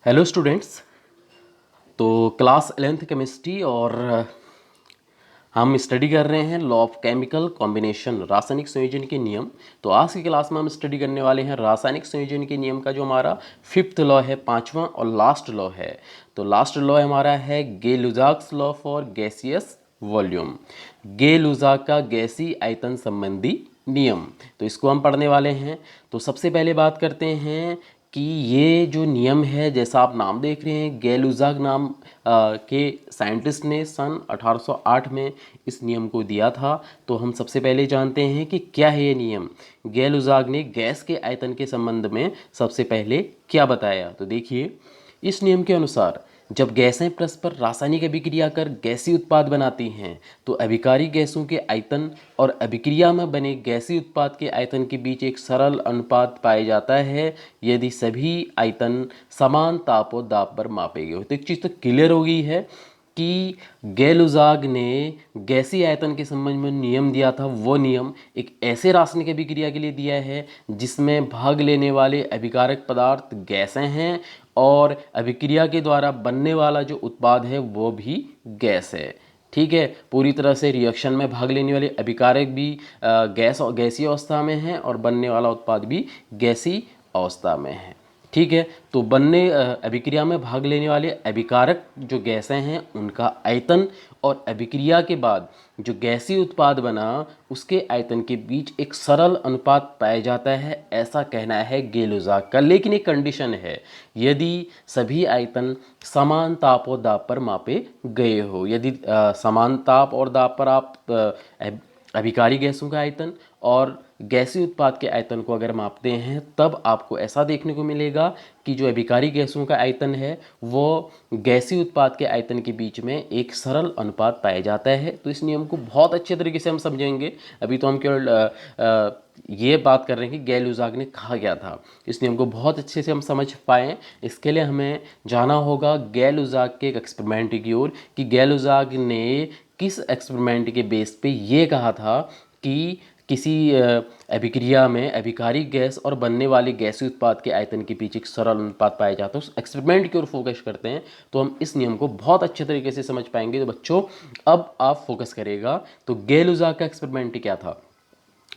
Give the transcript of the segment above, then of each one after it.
Hello students. तो class 11th chemistry और हम स्टडी कर रहे हैं लॉ ऑफ केमिकल कॉम्बिनेशन, रासायनिक संयोजन के नियम। तो आज की क्लास में हम स्टडी करने वाले हैं रासायनिक संयोजन के नियम का जो हमारा फिफ्थ लॉ है, पांचवा और लास्ट लॉ है। तो लास्ट लॉ हमारा है गे-लुसाक्स लॉ फॉर गैसियस वॉल्यूम, गे-लुसाक का गैसीय आयतन संबंधी नियम। तो इसको हम पढ़ने वाले हैं। तो सबसे पहले बात करते हैं कि ये जो नियम है, जैसा आप नाम देख रहे हैं, गे-लुसाक नाम के साइंटिस्ट ने सन 1808 में इस नियम को दिया था। तो हम सबसे पहले जानते हैं कि क्या है ये नियम। गे-लुसाक ने गैस के आयतन के संबंध में सबसे पहले क्या बताया। तो देखिए, इस नियम के अनुसार जब गैसें परस्पर रासायनिक अभिक्रिया कर गैसीय उत्पाद बनाती हैं तो अभिकारी गैसों के आयतन और अभिक्रिया में बने गैसीय उत्पाद के आयतन के बीच एक सरल अनुपात पाया जाता है यदि सभी आयतन समान ताप और दाब पर मापे गए हो। तो एक चीज़ तो क्लियर हो गई है कि गे-लुसाक ने गैसीय आयतन के संबंध में नियम दिया था। वो नियम एक ऐसे रासायनिक अभिक्रिया के लिए दिया है जिसमें भाग लेने वाले अभिकारक पदार्थ गैसें हैं और अभिक्रिया के द्वारा बनने वाला जो उत्पाद है वो भी गैस है। ठीक है, पूरी तरह से रिएक्शन में भाग लेने वाले अभिकारक भी गैसीय अवस्था में हैं और बनने वाला उत्पाद भी गैसीय अवस्था में है। ठीक है, तो बनने अभिक्रिया में भाग लेने वाले अभिकारक जो गैसें हैं उनका आयतन और अभिक्रिया के बाद जो गैसीय उत्पाद बना उसके आयतन के बीच एक सरल अनुपात पाया जाता है, ऐसा कहना है गे-लुसाक का। लेकिन एक कंडीशन है, यदि सभी आयतन समान ताप और दाब पर मापे गए हो। यदि समान ताप और दाब पर आप अभिकारी गैसों का आयतन और गैसीय उत्पाद के आयतन को अगर मापते हैं तब आपको ऐसा देखने को मिलेगा कि जो अभिकारी गैसों का आयतन है वो गैसीय उत्पाद के आयतन के बीच में एक सरल अनुपात पाया जाता है। तो इस नियम को बहुत अच्छे तरीके से हम समझेंगे। अभी तो हम केवल ये बात कर रहे हैं कि गे-लुसाक ने कहा क्या था। इस नियम को बहुत अच्छे से हम समझ पाएँ इसके लिए हमें जाना होगा गे-लुसाक के एक एक्सपेरिमेंट की ओर कि गे-लुसाक ने किस एक्सपेरिमेंट के बेस पे ये कहा था कि किसी अभिक्रिया में अभिकारी गैस और बनने वाले गैसीय उत्पाद के आयतन के बीच एक सरल अनुपात पाया जाता है। उस एक्सपेरिमेंट की ओर फोकस करते हैं तो हम इस नियम को बहुत अच्छे तरीके से समझ पाएंगे। तो बच्चों, अब आप फोकस करेगा। तो गे-लुसाक का एक्सपेरिमेंट क्या था।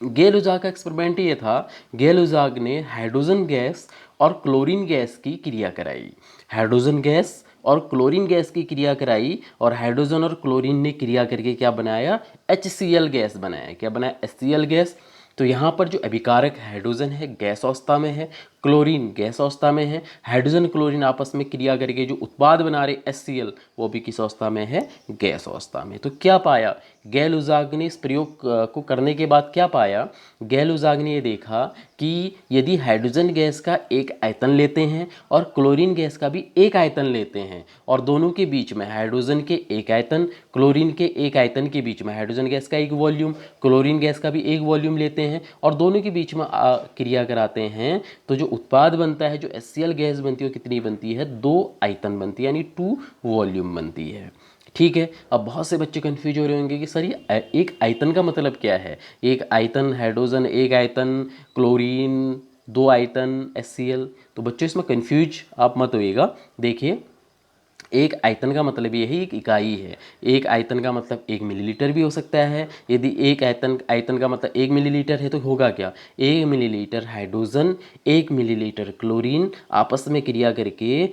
गे-लुसाक का एक्सपेरिमेंट ये था, गे-लुसाक ने हाइड्रोजन गैस और क्लोरीन गैस की क्रिया कराई। हाइड्रोजन गैस और क्लोरीन गैस की क्रिया कराई और हाइड्रोजन और क्लोरीन ने क्रिया करके क्या बनाया, HCl गैस बनाया। क्या बनाया, HCl गैस। तो यहाँ पर जो अभिकारक हाइड्रोजन है गैस अवस्था में है, क्लोरीन गैस अवस्था में है। हाइड्रोजन क्लोरीन आपस में क्रिया करके जो उत्पाद बना रहे HCl वो भी किस अवस्था में है, गैस अवस्था में। तो क्या पाया गे-लुसाक ने इस प्रयोग को करने के बाद, क्या पाया गे-लुसाक ने ये देखा कि यदि हाइड्रोजन गैस का एक आयतन लेते हैं और क्लोरीन गैस का भी एक आयतन लेते हैं और दोनों के बीच में हाइड्रोजन के एक आयतन क्लोरीन के एक आयतन के बीच में हाइड्रोजन गैस का एक वॉल्यूम क्लोरीन गैस का भी एक वॉल्यूम लेते हैं और दोनों के बीच में क्रिया कराते हैं तो जो उत्पाद बनता है, जो HCl गैस बनती है, वो कितनी बनती है, 2 आयतन बनती है, यानी 2 वॉल्यूम बनती है। ठीक है, अब बहुत से बच्चे कंफ्यूज हो रहे होंगे कि सर ये एक आयतन का मतलब क्या है। एक आयतन हाइड्रोजन, एक आयतन क्लोरीन, 2 आयतन HCl। तो बच्चों इसमें कंफ्यूज आप मत होइएगा। देखिए, एक आयतन का मतलब ये है एक इकाई है। एक आयतन का मतलब 1 मिलीलीटर भी हो सकता है। यदि एक आयतन का मतलब 1 मिलीलीटर है तो होगा क्या, 1 मिलीलीटर हाइड्रोजन 1 मिलीलीटर क्लोरीन आपस में क्रिया करके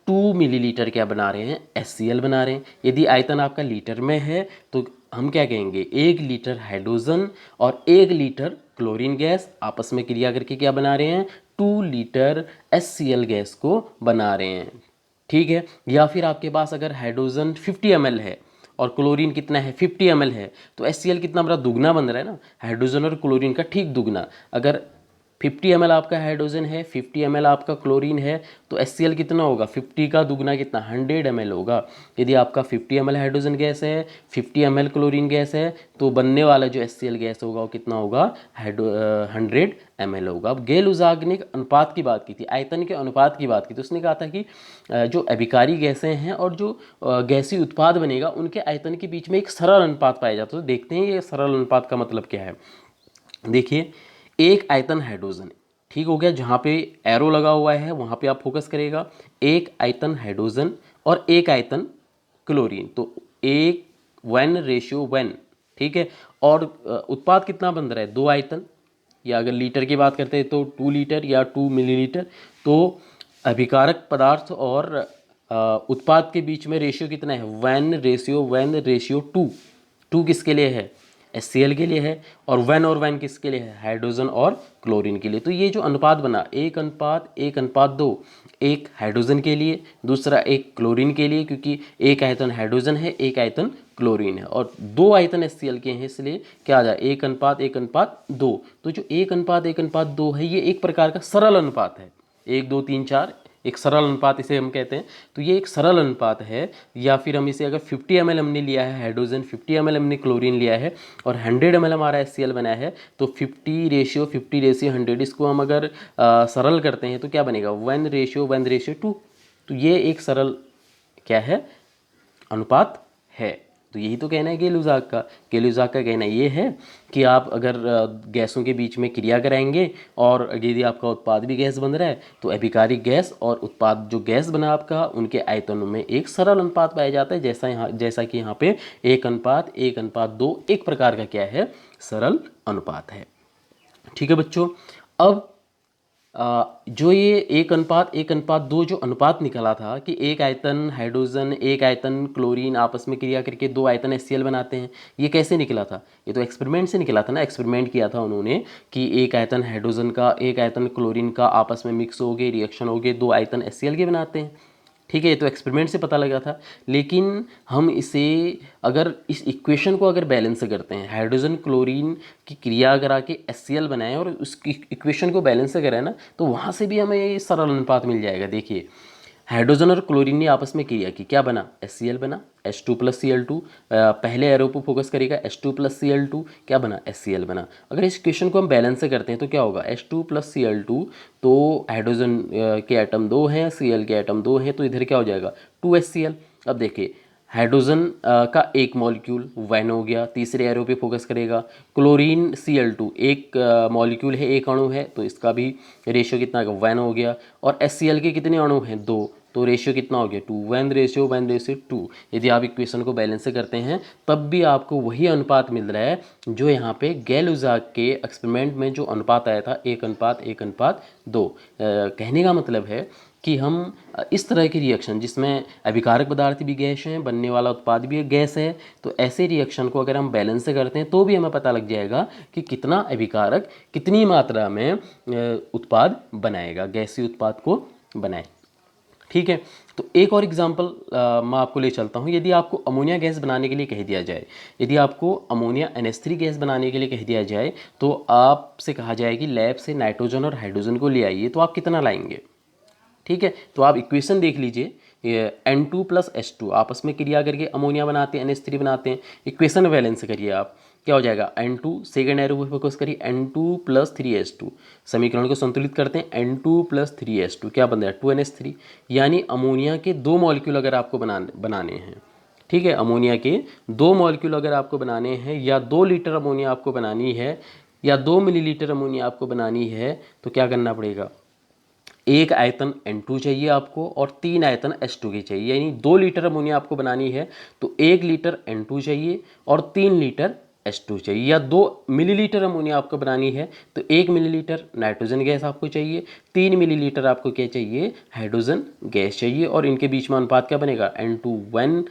2 मिलीलीटर क्या बना रहे हैं, HCl बना रहे हैं। यदि आयतन आपका लीटर में है तो हम क्या कहेंगे, 1 लीटर हाइड्रोजन और 1 लीटर क्लोरीन गैस आपस में क्रिया करके क्या बना रहे हैं, 2 लीटर HCl गैस को बना रहे हैं। ठीक है, या फिर आपके पास अगर हाइड्रोजन 50 ml है और क्लोरीन कितना है, 50 ml है, तो HCl कितना बड़ा, दुगना बन रहा है ना, हाइड्रोजन और क्लोरीन का ठीक दुगना। अगर 50 ml आपका हाइड्रोजन है, 50 ml आपका क्लोरीन है, तो HCl कितना होगा, 50 का दुगना कितना, 100 ml होगा। यदि आपका 50 ml हाइड्रोजन गैस है, 50 ml क्लोरीन गैस है, तो बनने वाला जो HCl गैस होगा वो कितना होगा, 100 ml होगा। अब गे-लुसाक ने अनुपात की बात की थी, आयतन के अनुपात की बात की, तो उसने कहा था कि जो अभिकारी गैसें हैं और जो गैसीय उत्पाद बनेगा उनके आयतन के बीच में एक सरल अनुपात पाया जाता है। तो देखते हैं ये सरल अनुपात का मतलब क्या है। देखिए, एक आयतन हाइड्रोजन, ठीक हो गया। जहाँ पे एरो लगा हुआ है वहाँ पे आप फोकस करेगा। एक आयतन हाइड्रोजन और एक आयतन क्लोरीन, तो एक 1:1, ठीक है। और उत्पाद कितना बन रहा है, 2 आयतन, या अगर लीटर की बात करते हैं तो 2 लीटर या 2 मिलीलीटर। तो अभिकारक पदार्थ और उत्पाद के बीच में रेशियो कितना है, 1:1:2। 2 किसके लिए है, HCl के लिए है, और 1 किसके लिए है, हाइड्रोजन और क्लोरीन के लिए। तो ये जो अनुपात बना 1:1:2, एक हाइड्रोजन के लिए, दूसरा एक क्लोरीन के लिए, क्योंकि एक आयतन हाइड्रोजन है, एक आयतन क्लोरीन है, और 2 आयतन HCl के हैं, इसलिए क्या आ जाए 1:1:2। तो जो 1:1:2 है ये एक प्रकार का सरल अनुपात है, 1 2 3 4, एक सरल अनुपात इसे हम कहते हैं। तो ये एक सरल अनुपात है। या फिर हम इसे अगर 50 ml हमने लिया है हाइड्रोजन, 50 ml हमने क्लोरीन लिया है, और 100 ml हमारा HCl बना है, तो 50:50:100, इसको हम अगर सरल करते हैं तो क्या बनेगा, 1:1:2। तो ये एक सरल क्या है, अनुपात है। तो यही तो कहना है गेलुज़ाक का। गेलुज़ाक का कहना ये है कि आप अगर गैसों के बीच में क्रिया कराएंगे और यदि आपका उत्पाद भी गैस बन रहा है, तो अभिकारिक गैस और उत्पाद जो गैस बना आपका, उनके आयतनों में एक सरल अनुपात पाया जाता है, जैसा कि यहाँ पे 1:1:2 एक प्रकार का क्या है, सरल अनुपात है। ठीक है बच्चों। अब जो ये 1:1:2 जो अनुपात निकला था कि एक आयतन हाइड्रोजन एक आयतन क्लोरीन आपस में क्रिया करके 2 आयतन HCl बनाते हैं, ये कैसे निकला था, ये तो एक्सपेरिमेंट से निकला था ना। एक्सपेरिमेंट किया था उन्होंने कि एक आयतन हाइड्रोजन का एक आयतन क्लोरीन का आपस में मिक्स हो गए, रिएक्शन हो गए, 2 आयतन HCl के बनाते हैं, ठीक है। तो एक्सपेरिमेंट से पता लगा था। लेकिन हम इसे अगर इस इक्वेशन को अगर बैलेंस करते हैं, हाइड्रोजन क्लोरीन की क्रिया करा के HCl बनाए और उसकी इक्वेशन को बैलेंस करें ना, तो वहाँ से भी हमें ये सरल अनुपात मिल जाएगा। देखिए, हाइड्रोजन और क्लोरीन ने आपस में क्रिया की, क्या बना, HCl बना, H2+Cl2। पहले एरो पर फोकस करेगा, H2+Cl2 क्या बना, HCl बना। अगर इस क्वेश्चन को हम बैलेंस से करते हैं तो क्या होगा, H2+Cl2, तो हाइड्रोजन के एटम 2 हैं, Cl के एटम 2 हैं, तो इधर क्या हो जाएगा 2HCl। अब देखिए, हाइड्रोजन का एक मॉलिक्यूल 1 हो गया, तीसरे एरो पे फोकस करेगा। क्लोरीन Cl2 एक मॉलिक्यूल है, एक अणु है, तो इसका भी रेशियो कितना होगा, 1 हो गया। और HCl के कितने अणु हैं, 2, तो रेशियो कितना हो गया, 2, 1:1:2। यदि आप इक्वेशन को बैलेंस से करते हैं तब भी आपको वही अनुपात मिल रहा है जो यहाँ पे गैलुज़ाक के एक्सपेरिमेंट में जो अनुपात आया था, 1:1:2। कहने का मतलब है कि हम इस तरह की रिएक्शन जिसमें अभिकारक पदार्थ भी गैस हैं, बनने वाला उत्पाद भी गैस है, तो ऐसे रिएक्शन को अगर हम बैलेंस से करते हैं तो भी हमें पता लग जाएगा कि कितना अभिकारक कितनी मात्रा में उत्पाद बनाएगा, गैसीय उत्पाद को बनाए। ठीक है। तो एक और एग्जांपल मैं आपको ले चलता हूँ। यदि आपको अमोनिया गैस बनाने के लिए कह दिया जाए, यदि आपको अमोनिया NH3 गैस बनाने के लिए कह दिया जाए, तो आपसे कहा जाए कि लैब से नाइट्रोजन और हाइड्रोजन को ले आइए, तो आप कितना लाएंगे। ठीक है। तो आप इक्वेशन देख लीजिए, N2+H2 आपस में क्रिया करके अमोनिया बनाते हैं, NH3 बनाते हैं। इक्वेशन बैलेंस करिए आप, क्या हो जाएगा, N2 सेकेंड एरो पे फोकस करिए, N2+3H2। समीकरण को संतुलित करते हैं, N2+3H2 क्या बन रहा है, 2NH3। यानी अमोनिया के 2 मॉलिक्यूल अगर आपको बनाने हैं, ठीक है, अमोनिया के 2 मॉलिक्यूल अगर आपको बनाने हैं, या 2 लीटर अमोनिया आपको बनानी है, या 2 मिलीलीटर अमोनिया आपको बनानी है, तो क्या करना पड़ेगा, एक आयतन N2 चाहिए आपको और 3 आयतन H2 के चाहिए। यानी 2 लीटर अमोनिया आपको बनानी है तो 1 लीटर N2 चाहिए और 3 लीटर H2 चाहिए। या 2 मिलीलीटर अमोनिया आपको बनानी है तो 1 मिलीलीटर नाइट्रोजन गैस आपको चाहिए, 3 मिलीलीटर आपको क्या चाहिए, हाइड्रोजन गैस चाहिए। और इनके बीच में अनुपात क्या बनेगा, N2 1,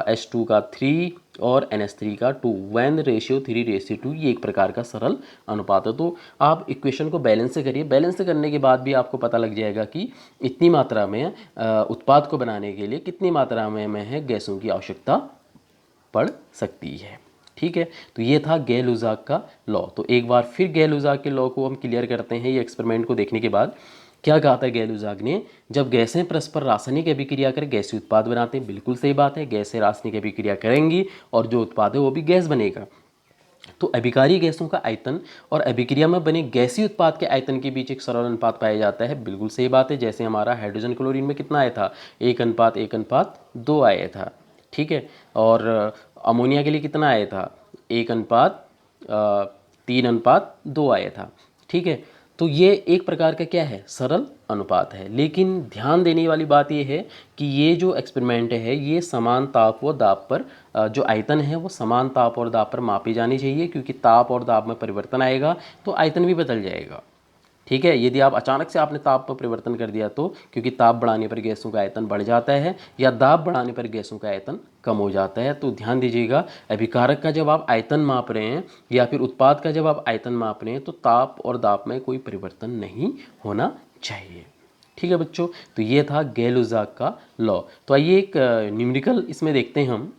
H2 का 3 और NH3 का 2, 1:3:2। ये एक प्रकार का सरल अनुपात है। तो आप इक्वेशन को बैलेंस से करिए, बैलेंस करने के बाद भी आपको पता लग जाएगा कि इतनी मात्रा में उत्पाद को बनाने के लिए कितनी मात्रा में है गैसों की आवश्यकता पड़ सकती है। ठीक है। तो ये था गैलुज़ाक का लॉ। तो एक बार फिर गैलुज़ाक के लॉ को हम क्लियर करते हैं। ये एक्सपेरिमेंट को देखने के बाद क्या कहा था गैलुज़ाक ने, जब गैसें परस्पर रासायनिक अभिक्रिया कर गैसीय उत्पाद बनाते हैं, बिल्कुल सही बात है, गैसें रासायनिक अभिक्रिया करेंगी और जो उत्पाद है वो भी गैस बनेगा। तो अभिकारी गैसों का आयतन और अभिक्रिया में बने गैसीय उत्पाद के आयतन के बीच एक सरल अनुपात पाया जाता है, बिल्कुल सही बात है। जैसे हमारा हाइड्रोजन क्लोरीन में कितना आया था, 1:1:2 आया था। ठीक है। और अमोनिया के लिए कितना आया था, 1:3:2 आया था। ठीक है। तो ये एक प्रकार का क्या है, सरल अनुपात है। लेकिन ध्यान देने वाली बात ये है कि ये जो एक्सपेरिमेंट है ये समान ताप व दाब पर जो आयतन है वो समान ताप और दाब पर मापी जानी चाहिए, क्योंकि ताप और दाब में परिवर्तन आएगा तो आयतन भी बदल जाएगा। ठीक है, यदि आप अचानक से आपने ताप में परिवर्तन कर दिया तो, क्योंकि ताप बढ़ाने पर गैसों का आयतन बढ़ जाता है या दाब बढ़ाने पर गैसों का आयतन कम हो जाता है। तो ध्यान दीजिएगा, अभिकारक का जब आप आयतन माप रहे हैं या फिर उत्पाद का जब आप आयतन माप रहे हैं तो ताप और दाब में कोई परिवर्तन नहीं होना चाहिए। ठीक है बच्चों, तो ये था गैल-लुज़ाक का लॉ। तो आइए एक न्यूमेरिकल इसमें देखते हैं हम।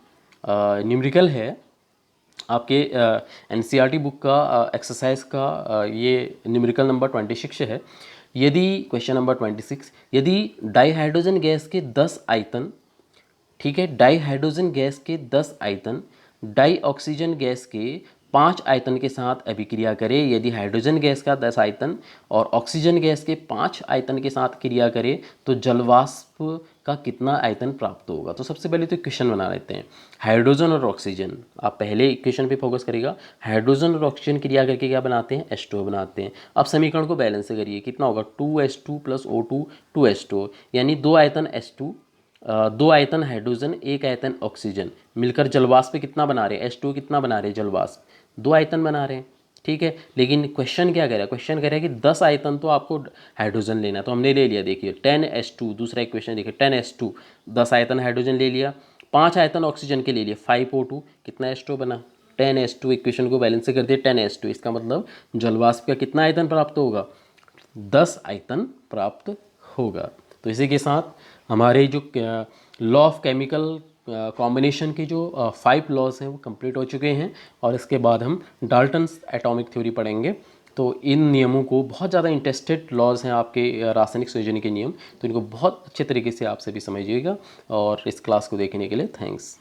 न्यूमेरिकल है आपके एनसीईआरटी बुक का एक्सरसाइज का ये न्यूमेरिकल नंबर 26 है। यदि क्वेश्चन नंबर 26, यदि डाईहाइड्रोजन गैस के 10 आयतन, ठीक है, डाईहाइड्रोजन गैस के 10 आयतन डाई ऑक्सीजन गैस के 5 आयतन के साथ अभिक्रिया करे, यदि हाइड्रोजन गैस का 10 आयतन और ऑक्सीजन गैस के 5 आयतन के साथ क्रिया करे तो जलवाष्प का कितना आयतन प्राप्त होगा। तो सबसे पहले तो इक्वेशन बना लेते हैं। हाइड्रोजन और ऑक्सीजन, आप पहले इक्वेशन पे फोकस करिएगा। हाइड्रोजन और ऑक्सीजन क्रिया करके क्या बनाते हैं, H2O बनाते हैं। अब समीकरण को बैलेंस करिए, कितना होगा 2H2 + O2 2H2O, यानी 2 आयतन H2, 2 आयतन हाइड्रोजन, 1 आयतन ऑक्सीजन मिलकर जलवाष्प पे कितना बना रहे हैं, H2O कितना बना रहे हैं, जलवाष्प 2 आयतन बना रहे हैं। ठीक है, लेकिन क्वेश्चन क्या कह रहा है, क्वेश्चन कह रहा है कि 10 आयतन तो आपको हाइड्रोजन लेना है, तो हमने ले लिया। देखिए 10H2, दूसरा इक्वेशन देखिए 10H2, 10 आयतन हाइड्रोजन ले लिया, 5 आयतन ऑक्सीजन के ले लिए 5O2, कितना H2O बना 10H2। इक्वेशन को बैलेंस से कर दिए 10H2, इसका मतलब जलवाष्प का कितना आयतन प्राप्त होगा, 10 आयतन प्राप्त होगा। तो इसी के साथ हमारे जो लॉ ऑफ केमिकल कॉम्बिनेशन के जो 5 लॉज हैं वो कंप्लीट हो चुके हैं, और इसके बाद हम डाल्टन्स एटॉमिक थ्योरी पढ़ेंगे। तो इन नियमों को, बहुत ज़्यादा इंटरेस्टेड लॉज हैं आपके रासायनिक संयोजन के नियम, तो इनको बहुत अच्छे तरीके से आप सभी समझिएगा। और इस क्लास को देखने के लिए थैंक्स।